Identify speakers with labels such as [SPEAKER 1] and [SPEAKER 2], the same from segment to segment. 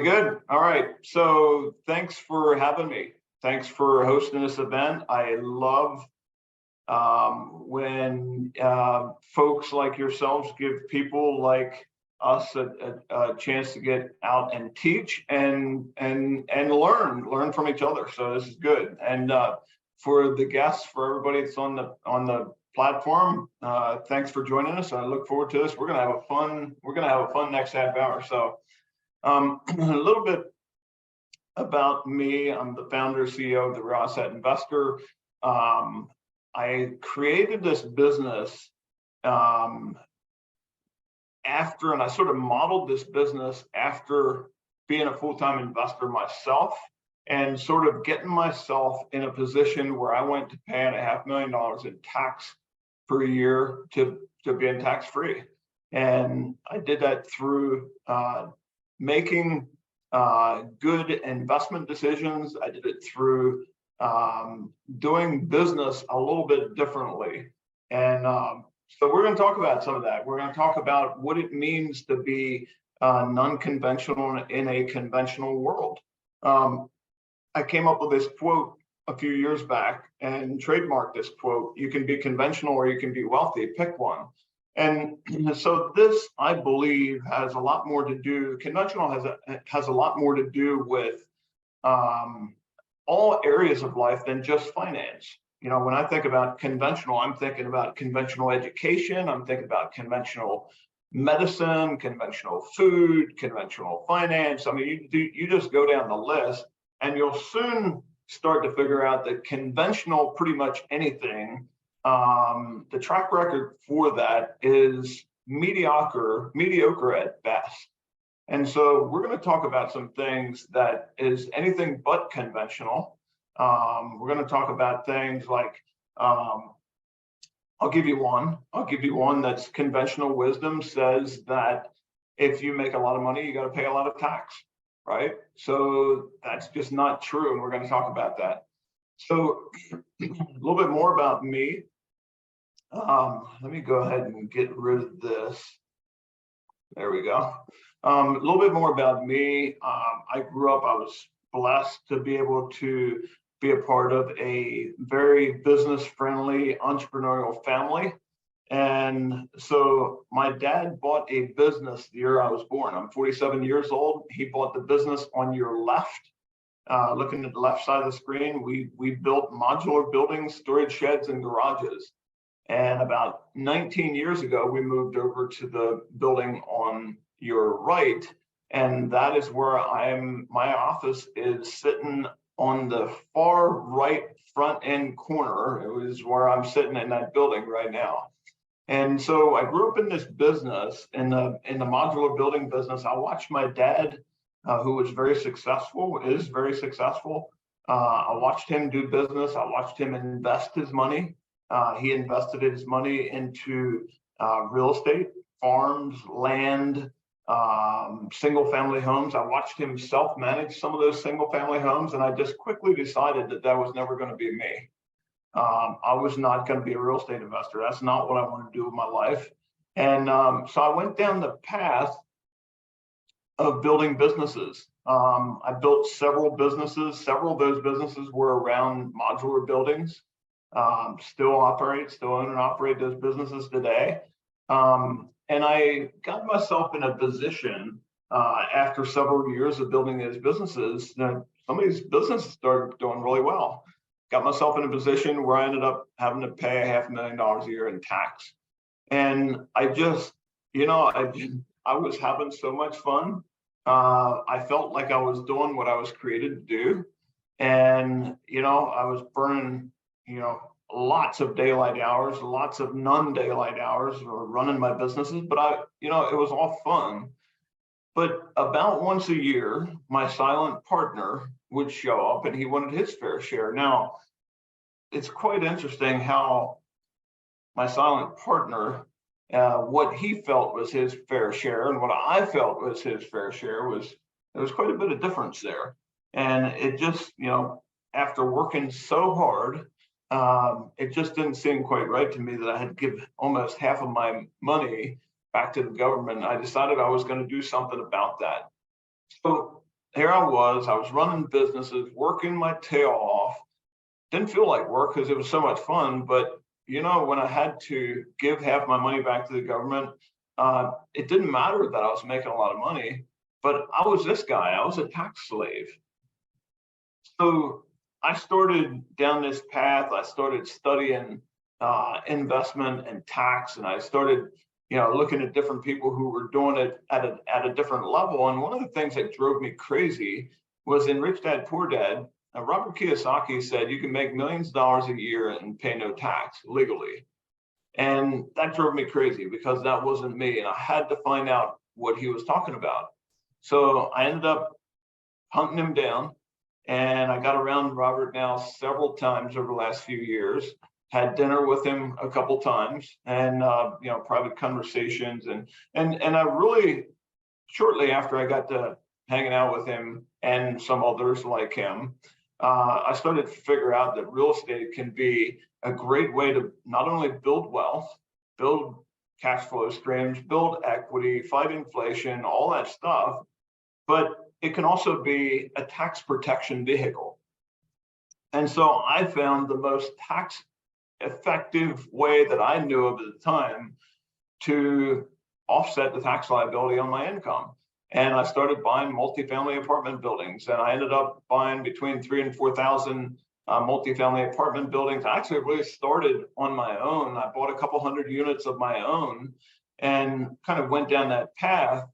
[SPEAKER 1] good. All right. So thanks for having me. Thanks for hosting this event. I love when folks like yourselves give people like us a chance to get out and teach and learn from each other. So this is good. And for the guests, for everybody that's on the platform, thanks for joining us. I look forward to this. We're gonna have a fun next half hour. So a little bit about me. I'm the founder, CEO of the Real Asset Investor. I created this business after, and I sort of modeled this business after being a full-time investor myself and sort of getting myself in a position where I went to paying $500,000 in tax per year to being tax-free. And I did that through making good investment decisions. I did it through doing business a little bit differently. And so we're going to talk about some of that. We're going to talk about what it means to be non-conventional in a conventional world. I came up with this quote a few years back and trademarked this quote: "You can be conventional or you can be wealthy, pick one." And so this, I believe, has a lot more to do, conventional has a lot more to do with all areas of life than just finance. You know, when I think about conventional, I'm thinking about conventional education, I'm thinking about conventional medicine, conventional food, conventional finance. I mean, you just go down the list and you'll soon start to figure out that conventional, pretty much anything, the track record for that is mediocre at best. And so we're going to talk about some things that is anything but conventional. We're going to talk about things like, I'll give you one that's conventional wisdom says that if you make a lot of money, you got to pay a lot of tax, right? So that's just not true. And we're going to talk about that. So a little bit more about me. Let me go ahead and get rid of this. There we go. A little bit more about me. I grew up, I was blessed to be able to be a part of a very business-friendly entrepreneurial family. And so my dad bought a business the year I was born. I'm 47 years old. He bought the business on your left. Looking at the left side of the screen, we built modular buildings, storage sheds, and garages. And about 19 years ago, we moved over to the building on your right. And that is where my office is sitting on the far right front end corner. It was where I'm sitting in that building right now. And so I grew up in this business, in the modular building business. I watched my dad, who was very successful, is very successful. I watched him do business. I watched him invest his money. He invested his money into real estate, farms, land, single family homes. I watched him self-manage some of those single family homes, and I just quickly decided that was never going to be me. I was not going to be a real estate investor. That's not what I want to do with my life. And so I went down the path of building businesses. I built several businesses. Several of those businesses were around modular buildings. Still own and operate those businesses today. And I got myself in a position after several years of building these businesses that some of these businesses started doing really well. Got myself in a position where I ended up having to pay $500,000 a year in tax. And I just, I was having so much fun. I felt like I was doing what I was created to do. And, I was burning, lots of daylight hours, lots of non-daylight hours, or running my businesses, but it was all fun. But about once a year, my silent partner would show up and he wanted his fair share. Now, it's quite interesting how my silent partner, what he felt was his fair share and what I felt was his fair share there was quite a bit of difference there. And it just, after working so hard, it just didn't seem quite right to me that I had to give almost half of my money back to the government. I decided I was going to do something about that. So here I was running businesses, working my tail off. Didn't feel like work because it was so much fun, but when I had to give half my money back to the government, it didn't matter that I was making a lot of money, but I was this guy. I was a tax slave. So I started down this path. I started studying investment and tax, and I started, looking at different people who were doing it at a different level. And one of the things that drove me crazy was in Rich Dad Poor Dad. Robert Kiyosaki said you can make millions of dollars a year and pay no tax legally. And that drove me crazy because that wasn't me. And I had to find out what he was talking about. So I ended up hunting him down, and I got around Robert now several times over the last few years, had dinner with him a couple times, and private conversations. And I really, shortly after I got to hanging out with him and some others like him, I started to figure out that real estate can be a great way to not only build wealth, build cash flow streams, build equity, fight inflation, all that stuff, but it can also be a tax protection vehicle. And so I found the most tax effective way that I knew of at the time to offset the tax liability on my income. And I started buying multifamily apartment buildings, and I ended up buying between 3,000 and 4,000 multifamily apartment buildings. I actually really started on my own. I bought a couple hundred units of my own and kind of went down that path.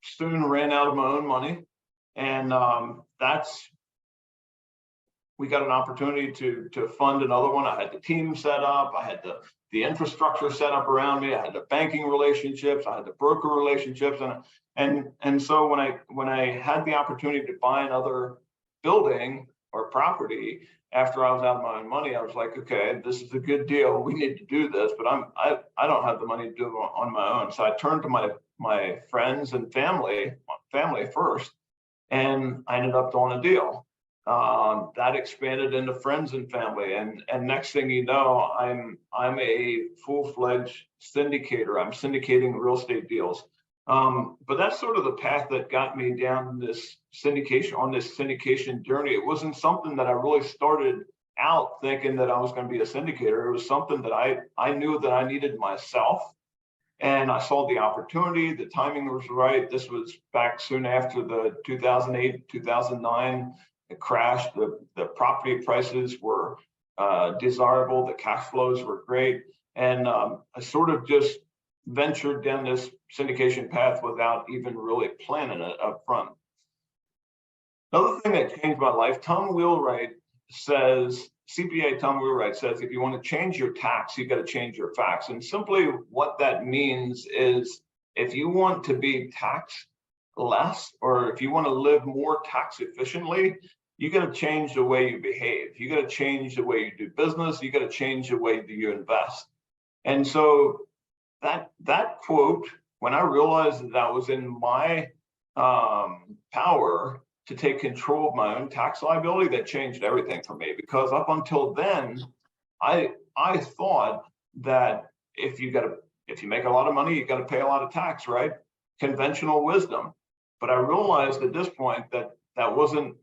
[SPEAKER 1] Soon ran out of my own money, and we got an opportunity to fund another one. I had the team set up, I had the infrastructure set up around me, I had the banking relationships, I had the broker relationships, and so when I had the opportunity to buy another building or property after I was out of my own money, I was like, okay, this is a good deal. We need to do this, but I don't have the money to do it on my own. So I turned to my friends and family first, and I ended up doing a deal. That expanded into friends and family, and next thing you know, I'm a full-fledged syndicator. I'm syndicating real estate deals. But that's sort of the path that got me down this syndication journey. It wasn't something that I really started out thinking that I was going to be a syndicator. It was something that I knew that I needed myself. And I saw the opportunity, the timing was right. This was back soon after the 2008, 2009 crash. The property prices were desirable, the cash flows were great. And I sort of just ventured down this syndication path without even really planning it up front. Another thing that changed my life, CPA Tom Wheelwright says, if you want to change your tax, you got to change your facts. And simply what that means is if you want to be taxed less, or if you want to live more tax efficiently, you got to change the way you behave. You got to change the way you do business. You got to change the way that you invest. And so that quote, when I realized that was in my power to take control of my own tax liability, that changed everything for me. Because up until then, I thought that if you make a lot of money, you got to pay a lot of tax, right? Conventional wisdom. But I realized at this point that wasn't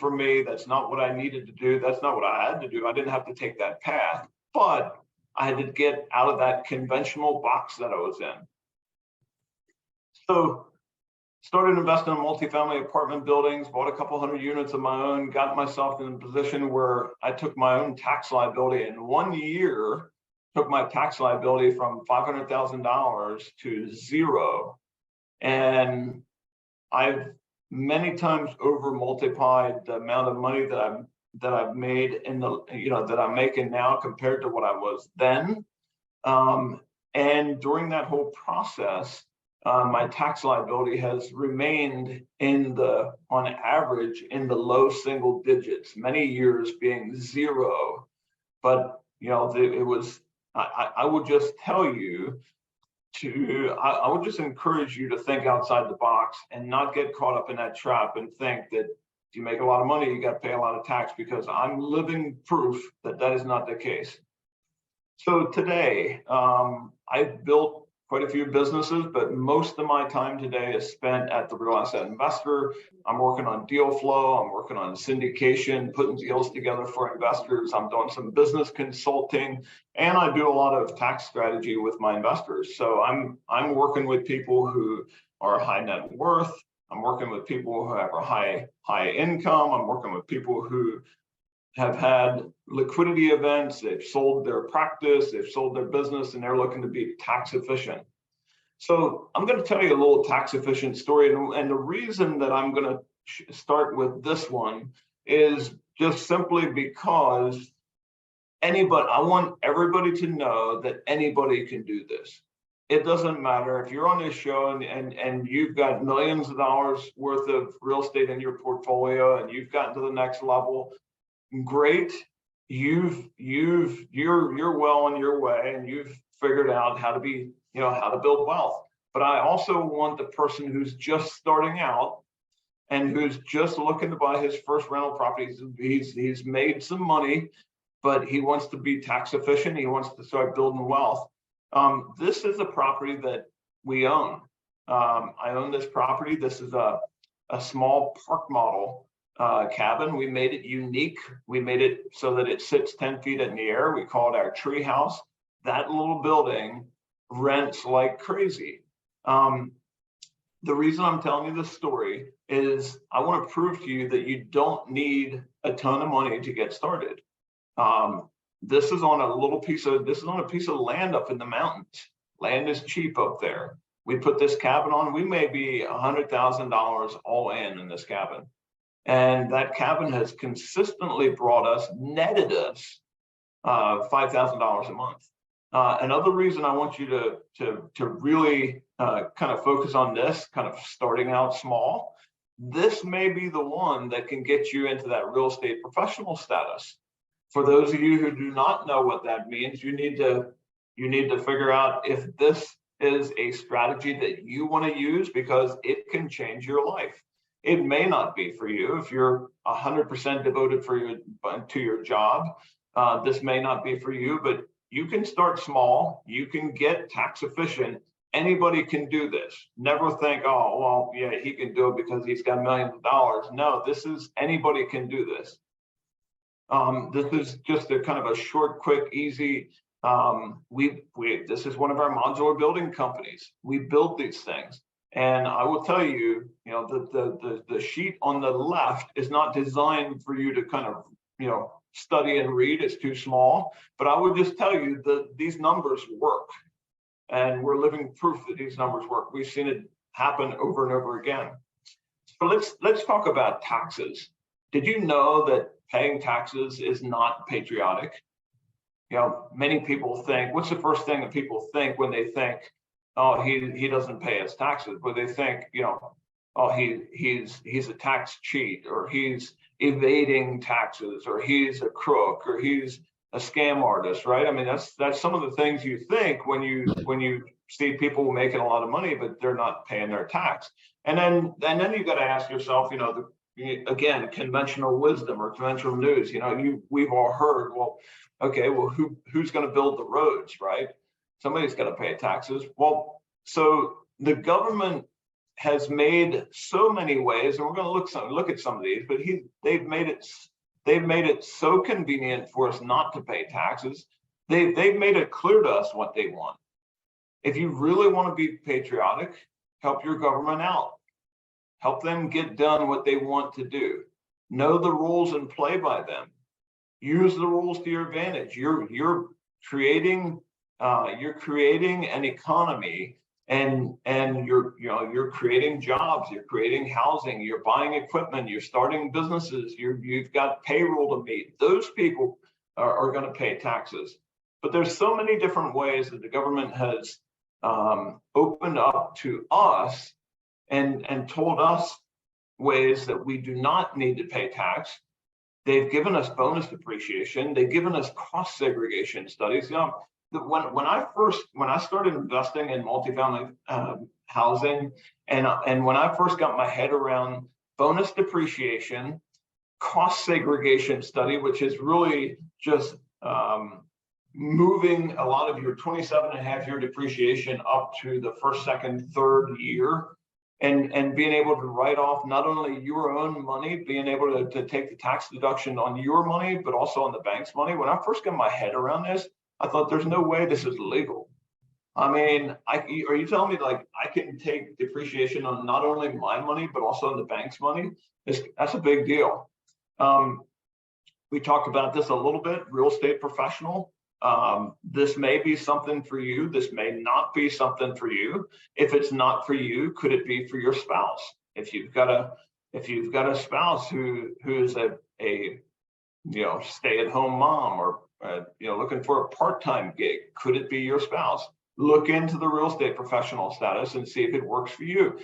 [SPEAKER 1] for me. That's not what I needed to do. That's not what I had to do. I didn't have to take that path, but I had to get out of that conventional box that I was in. So started investing in multifamily apartment buildings, bought a couple hundred units of my own, got myself in a position where I took my own tax liability in 1 year, took my tax liability from $500,000 to zero. And I've many times over multiplied the amount of money that I've made that I'm making now compared to what I was then. And during that whole process, my tax liability has remained on average in the low single digits, many years being zero. But I would just tell you I would just encourage you to think outside the box and not get caught up in that trap and think that if you make a lot of money, you got to pay a lot of tax, because I'm living proof that is not the case. So today, I've built quite a few businesses, but most of my time today is spent at the real asset investor. I'm working on deal flow. I'm working on syndication, putting deals together for investors. I'm doing some business consulting, and I do a lot of tax strategy with my investors. So I'm working with people who are high net worth. I'm working with people who have a high income. I'm working with people who have had liquidity events. They've sold their practice, they've sold their business, and they're looking to be tax efficient. So I'm going to tell you a little tax efficient story. And the reason that I'm going to start with this one is just simply because I want everybody to know that anybody can do this. It doesn't matter if you're on this show and you've got millions of dollars worth of real estate in your portfolio and you've gotten to the next level. Great, you're well on your way and you've figured out how to be, how to build wealth. But I also want the person who's just starting out and who's just looking to buy his first rental property. He's made some money, but he wants to be tax efficient. He wants to start building wealth. This is a property that we own. I own this property. This is a small park model cabin. We made it unique. We made it so that it sits 10 feet in the air. We call it our tree house. That little building rents like crazy. The reason I'm telling you this story is I want to prove to you that you don't need a ton of money to get started. This is on a piece of land up in the mountains. Land is cheap up there. We put this cabin on. We may be $100,000 all in this cabin. And that cabin has consistently netted us $5,000 a month. Another reason I want you to really kind of focus on this, kind of starting out small, this may be the one that can get you into that real estate professional status. For those of you who do not know what that means, you need to figure out if this is a strategy that you want to use, because it can change your life. It may not be for you if you're 100% devoted to your job. This may not be for you, but you can start small. You can get tax efficient. Anybody can do this. Never think, oh, well, yeah, he can do it because he's got millions of dollars. No, anybody can do this. This is just a kind of a short, quick, easy. This is one of our modular building companies. We build these things. And I will tell you, the sheet on the left is not designed for you to kind of, study and read. It's too small. But I would just tell you that these numbers work. And we're living proof that these numbers work. We've seen it happen over and over again. So let's talk about taxes. Did you know that paying taxes is not patriotic? Many people think, what's the first thing that people think when they think, oh, he doesn't pay his taxes? But they think, oh, he's a tax cheat, or he's evading taxes, or he's a crook, or he's a scam artist, right? I mean, that's some of the things you think when you see people making a lot of money, but they're not paying their tax. And then you got to ask yourself, again, conventional wisdom or conventional news. We've all heard, well, okay, well, who's going to build the roads, right? Somebody's got to pay taxes. Well, so the government has made so many ways, and we're going to look at some of these, but they've made it so convenient for us not to pay taxes. They've made it clear to us what they want. If you really want to be patriotic, help your government out. Help them get done what they want to do. Know the rules and play by them. Use the rules to your advantage. You're creating an economy, and you're creating jobs. You're creating housing. You're buying equipment. You're starting businesses. You've got payroll to meet. Those people are going to pay taxes. But there's so many different ways that the government has opened up to us and told us ways that we do not need to pay tax. They've given us bonus depreciation. They've given us cost segregation studies. When I started investing in multifamily housing, and when I first got my head around bonus depreciation, cost segregation study, which is really just moving a lot of your 27.5-year depreciation up to the first, second, third year, and being able to write off not only your own money, being able to take the tax deduction on your money, but also on the bank's money. When I first got my head around this, I thought there's no way this is legal. I mean, are you telling me like I can take depreciation on not only my money, but also on the bank's money? That's a big deal. We talked about this a little bit, real estate professional. This may be something for you. This may not be something for you. If it's not for you, could it be for your spouse? If you've got a spouse who is a stay-at-home mom or looking for a part-time gig, could it be your spouse? Look into the real estate professional status and see if it works for you.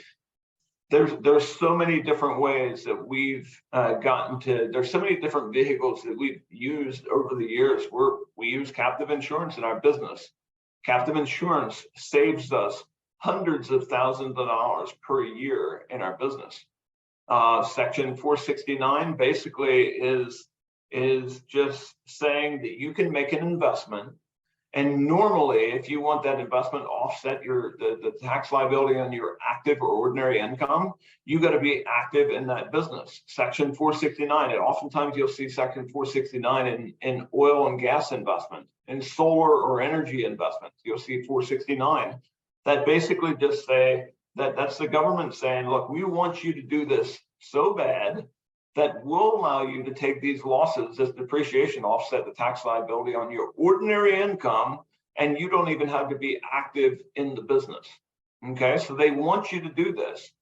[SPEAKER 1] There's so many different ways that we've gotten to, there's so many different vehicles that we've used over the years. We use captive insurance in our business. Captive insurance saves us hundreds of thousands of dollars per year in our business. Section 469 basically is just saying that you can make an investment. And normally, if you want that investment to offset the tax liability on your active or ordinary income, you got to be active in that business. Section 469, and oftentimes you'll see Section 469 in oil and gas investment, in solar or energy investments. You'll see 469 that basically just say that's the government saying, look, we want you to do this so bad that will allow you to take these losses as depreciation, offset the tax liability on your ordinary income, and you don't even have to be active in the business. Okay, so they want you to do this.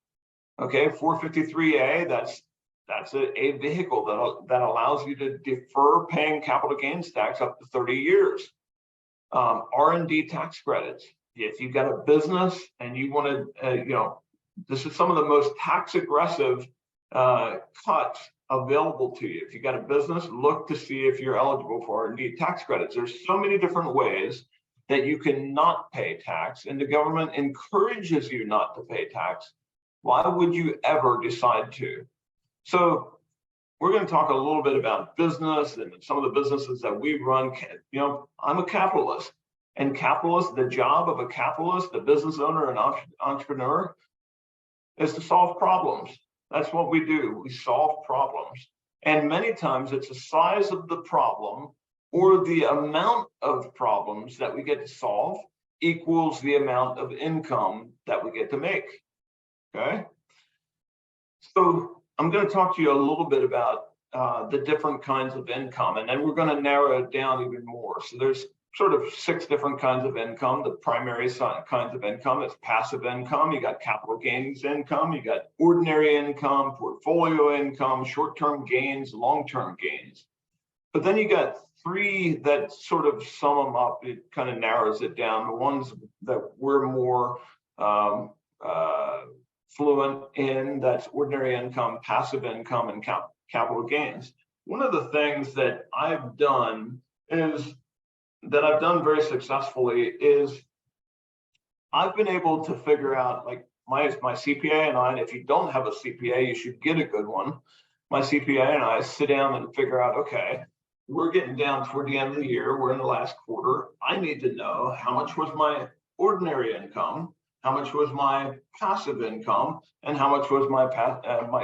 [SPEAKER 1] Okay, 453A, that's a vehicle that allows you to defer paying capital gains tax up to 30 years. R&D tax credits. If you've got a business and you want to, this is some of the most tax aggressive cuts available to you. If you got a business, look to see if you're eligible for R&D tax credits. There's so many different ways that you can not pay tax, and the government encourages you not to pay tax. Why would you ever decide to? So we're going to talk a little bit about business and some of the businesses that we run. I'm a capitalist, and the job of a capitalist, a business owner, an entrepreneur, is to solve problems. That's what we do. We solve problems. And many times it's the size of the problem or the amount of problems that we get to solve equals the amount of income that we get to make. Okay? So I'm going to talk to you a little bit about the different kinds of income, and then we're going to narrow it down even more. So there's sort of 6 different kinds of income. The primary kinds of income is passive income. You got capital gains income, you got ordinary income, portfolio income, short-term gains, long-term gains. But then you got 3 that sort of sum them up. It kind of narrows it down. The ones that we're more fluent in, that's ordinary income, passive income, and capital gains. One of the things that I've done very successfully is I've been able to figure out, like my CPA and I, and if you don't have a CPA, you should get a good one. My CPA and I sit down and figure out, okay, we're getting down toward the end of the year. We're in the last quarter. I need to know how much was my ordinary income, how much was my passive income, and how much was my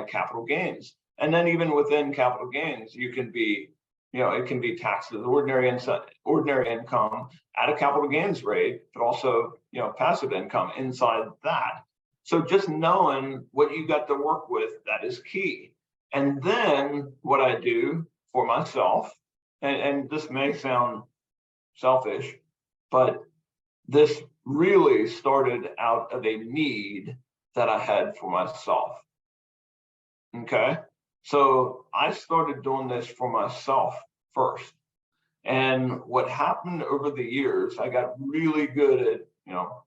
[SPEAKER 1] capital gains. And then even within capital gains, you can be, it can be taxed as ordinary income at a capital gains rate, but also, passive income inside that. So just knowing what you got to work with, that is key. And then what I do for myself, and this may sound selfish, but this really started out of a need that I had for myself. Okay. So I started doing this for myself first. And what happened over the years, I got really good at,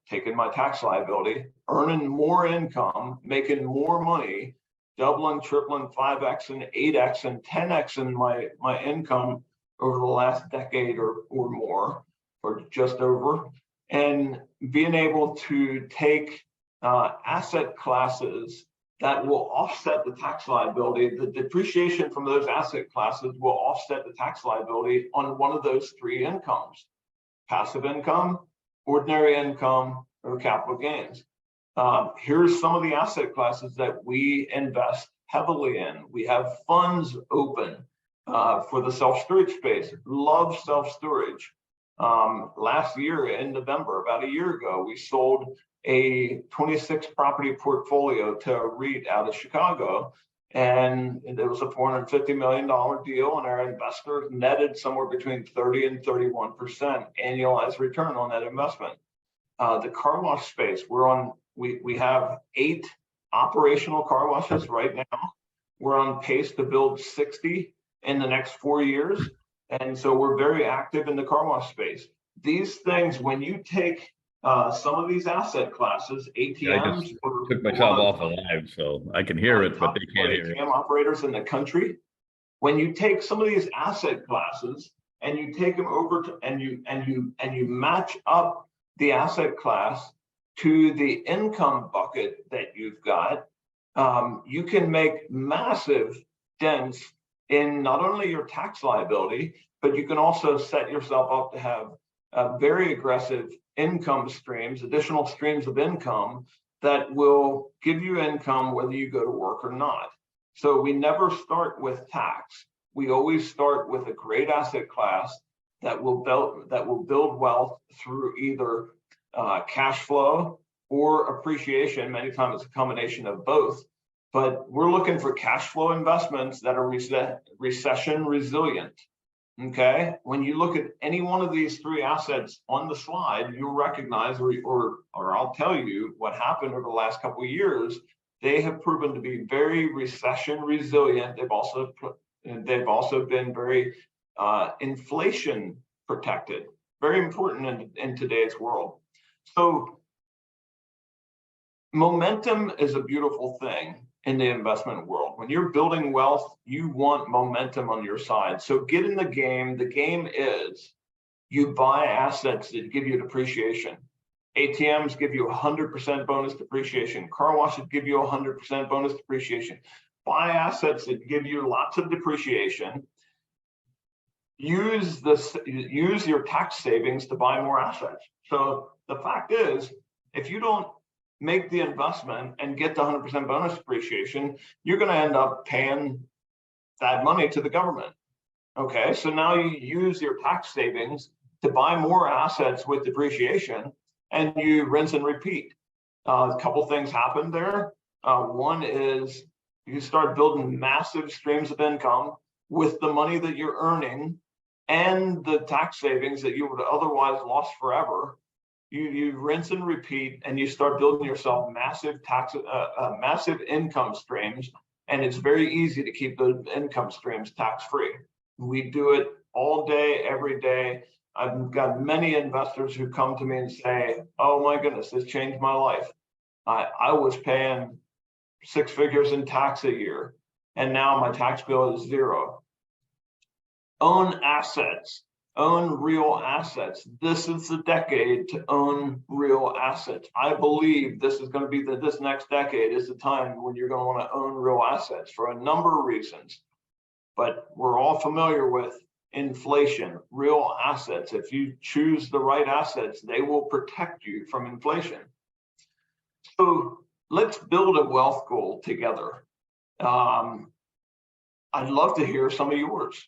[SPEAKER 1] taking my tax liability, earning more income, making more money, doubling, tripling, 5x and 8x and 10x in my income over the last decade or more, or just over, and being able to take asset classes that will offset the tax liability. The depreciation from those asset classes will offset the tax liability on one of those 3 incomes. passive income, ordinary income, or capital gains. Here's some of the asset classes that we invest heavily in. We have funds open for the self-storage space. Love self-storage. Last year in November, about a year ago, we sold a 26 property portfolio to a REIT out of Chicago. And it was a $450 million deal, and our investors netted somewhere between 30 and 31% annualized return on that investment. The car wash space, we have 8 operational car washes right now. We're on pace to build 60 in the next 4 years. And so we're very active in the car wash space. These things, when you take some of these asset classes, ATMs.
[SPEAKER 2] Yeah, I just took myself off of live, so I can hear it, but they can't hear it.
[SPEAKER 1] ATM operators in the country. When you take some of these asset classes and you take them over to, and you match up the asset class to the income bucket that you've got, you can make massive dents in not only your tax liability, but you can also set yourself up to have very aggressive income streams, additional streams of income that will give you income whether you go to work or not. So we never start with tax. We always start with a great asset class that will build wealth through either cash flow or appreciation. Many times it's a combination of both. But we're looking for cash flow investments that are recession resilient. Okay, when you look at any one of these 3 assets on the slide, you'll recognize, or I'll tell you what happened over the last couple of years. They have proven to be very recession resilient. They've also been very inflation protected. Very important in today's world. So momentum is a beautiful thing in the investment world. When you're building wealth, you want momentum on your side. So get in the game. The game is you buy assets that give you depreciation. ATMs give you 100% bonus depreciation. Car washes give you 100% bonus depreciation. Buy assets that give you lots of depreciation. Use your tax savings to buy more assets. So the fact is, if you don't make the investment and get the 100% bonus depreciation, you're going to end up paying that money to the government. Okay, so now you use your tax savings to buy more assets with depreciation, and you rinse and repeat. A couple things happen there. One is you start building massive streams of income with the money that you're earning and the tax savings that you would otherwise lost forever. You rinse and repeat, and you start building yourself massive income streams, and it's very easy to keep those income streams tax-free. We do it all day, every day. I've got many investors who come to me and say, "Oh my goodness, this changed my life. I was paying 6 figures in tax a year, and now my tax bill is 0." Own assets. Own real assets. This is the decade to own real assets. I believe this is going to be this next decade is the time when you're going to want to own real assets for a number of reasons. But we're all familiar with inflation, real assets. If you choose the right assets, they will protect you from inflation. So let's build a wealth goal together. I'd love to hear some of yours.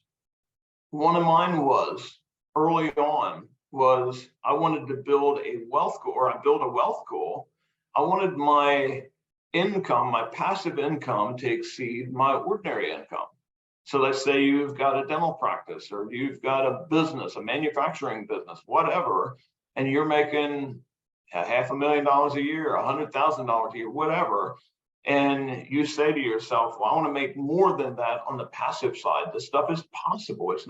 [SPEAKER 1] One of mine was early on was I wanted to build a wealth goal, or I built a wealth goal. I wanted my income, my passive income, to exceed my ordinary income. So let's say you've got a dental practice, or you've got a business, a manufacturing business, whatever, and you're making $500,000 a year, $100,000 a year, whatever. And you say to yourself, well, I want to make more than that on the passive side. This stuff is possible. It's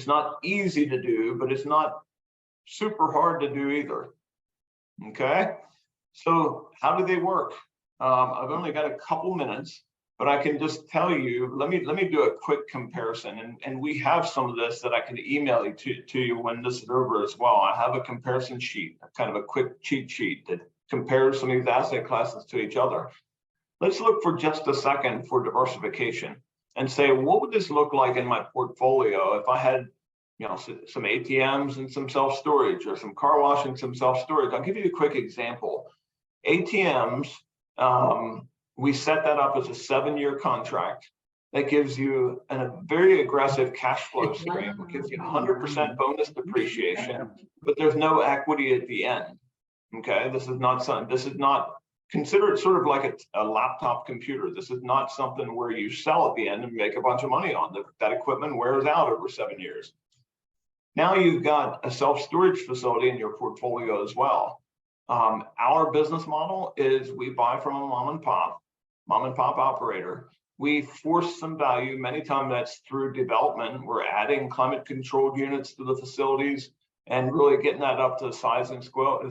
[SPEAKER 1] not easy to do, but it's not super hard to do either. Okay. So how do they work? I've only got a couple minutes, but I can just tell you, let me do a quick comparison. And we have some of this that I can email you to you when this is over as well. I have a comparison sheet, kind of a quick cheat sheet that compares some of these asset classes to each other. Let's look for just a second for diversification and say, what would this look like in my portfolio if I had some ATMs and some self-storage, or some car wash and some self-storage. I'll give you a quick example. ATMs, we set that up as a 7-year contract that gives you a very aggressive cash flow stream. It gives you 100% bonus depreciation, but there's no equity at the end. Okay, this is not, consider it sort of like a laptop computer. This is not something where you sell at the end and make a bunch of money on. That equipment wears out over 7 years. Now you've got a self-storage facility in your portfolio as well. Our business model is we buy from a mom and pop operator. We force some value. Many times that's through development. We're adding climate controlled units to the facilities and really getting that up to size and scale.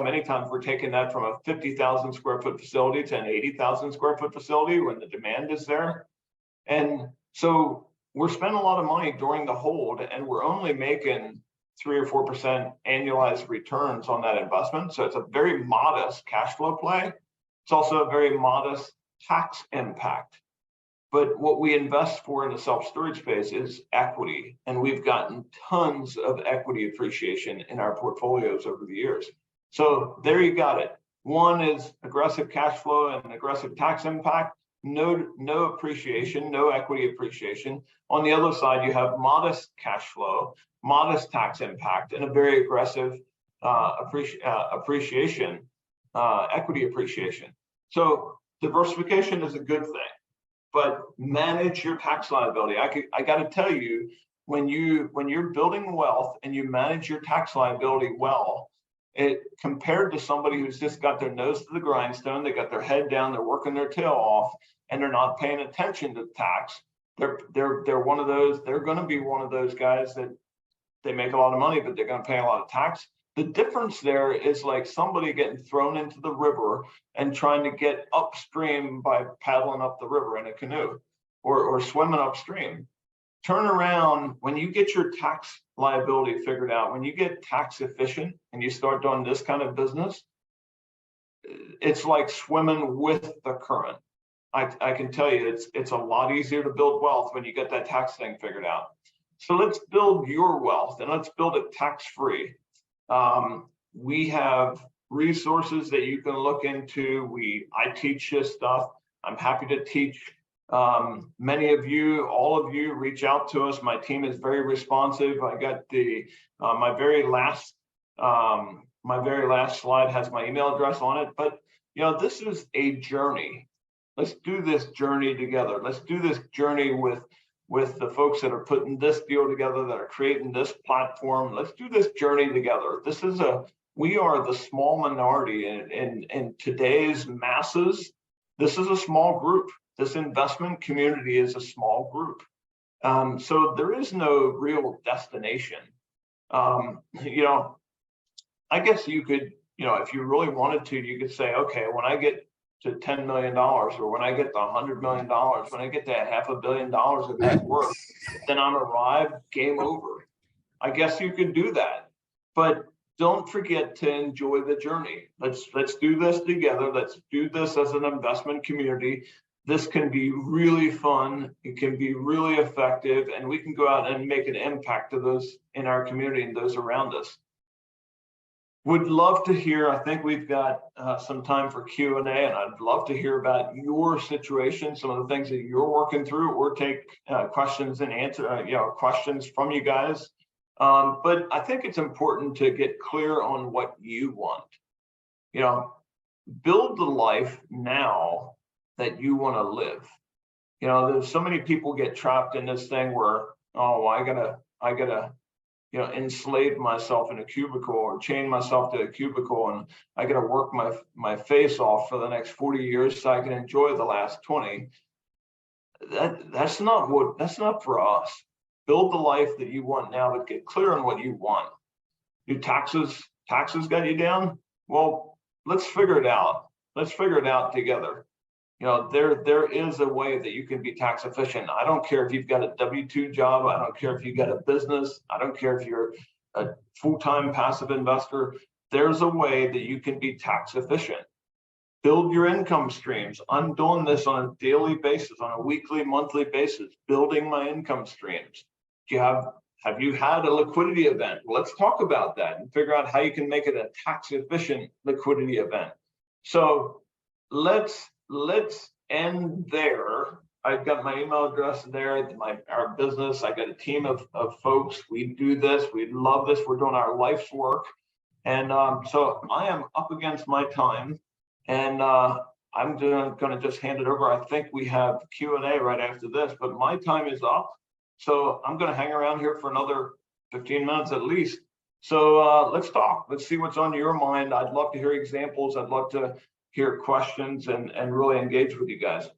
[SPEAKER 1] Many times we're taking that from a 50,000 square foot facility to an 80,000 square foot facility when the demand is there. And so we're spending a lot of money during the hold, and we're only making 3 or 4% annualized returns on that investment. So it's a very modest cash flow play. It's also a very modest tax impact. But what we invest for in the self-storage space is equity. And we've gotten tons of equity appreciation in our portfolios over the years. So there you got it. One is aggressive cash flow and aggressive tax impact. No appreciation, no equity appreciation. On the other side, you have modest cash flow, modest tax impact, and a very aggressive appreciation, equity appreciation. So diversification is a good thing, but manage your tax liability. I got to tell you, when you're building wealth and you manage your tax liability well, it compared to somebody who's just got their nose to the grindstone, they got their head down, they're working their tail off, and they're not paying attention to tax. They're one of those. They're going to be one of those guys that they make a lot of money, but they're going to pay a lot of tax. The difference there is like somebody getting thrown into the river and trying to get upstream by paddling up the river in a canoe or swimming upstream. Turn around when you get your tax liability figured out, when you get tax efficient and you start doing this kind of business, it's like swimming with the current. I can tell you it's a lot easier to build wealth when you get that tax thing figured out. So let's build your wealth and let's build it tax-free. We have resources that you can look into. I teach this stuff. I'm happy to teach. Many of you, all of you, reach out to us. My team is very responsive. I got my very last slide has my email address on it. But this is a journey. Let's do this journey together. Let's do this journey with the folks that are putting this deal together, that are creating this platform. Let's do this journey together. We are the small minority in today's masses. This is a small group. This investment community is a small group. So there is no real destination. I guess you could, if you really wanted to, you could say, okay, when I get to $10 million, or when I get to $100 million, when I get to $500 million of net worth, then I'm arrived, game over. I guess you could do that, but don't forget to enjoy the journey. Let's do this together. Let's do this as an investment community. This can be really fun. It can be really effective, and we can go out and make an impact to those in our community and those around us. Would love to hear. I think we've got some time for Q&A, and I'd love to hear about your situation, some of the things that you're working through, or take questions and answer questions from you guys. But I think it's important to get clear on what you want. Build the life now that you want to live. There's so many people get trapped in this thing where, oh, I gotta enslave myself in a cubicle or chain myself to a cubicle, and I got to work my face off for the next 40 years so I can enjoy the last 20. That's not for us. Build the life that you want now, but get clear on what you want. Do taxes got you down? Well, let's figure it out. Let's figure it out together. There is a way that you can be tax efficient. I don't care if you've got a W-2 job. I don't care if you've got a business. I don't care if you're a full-time passive investor. There's a way that you can be tax efficient. Build your income streams. I'm doing this on a daily basis, on a weekly, monthly basis, building my income streams. Do you have Have you had a liquidity event? Well, let's talk about that and figure out how you can make it a tax efficient liquidity event. So let's end there. I've got my email address there at our business. I got a team of folks. We do this. We love this. We're doing our life's work. And so I am up against my time, and I'm going to just hand it over. I think we have Q&A right after this, but my time is up. So I'm going to hang around here for another 15 minutes at least. So let's talk. Let's see what's on your mind. I'd love to hear examples. I'd love to hear questions and really engage with you guys.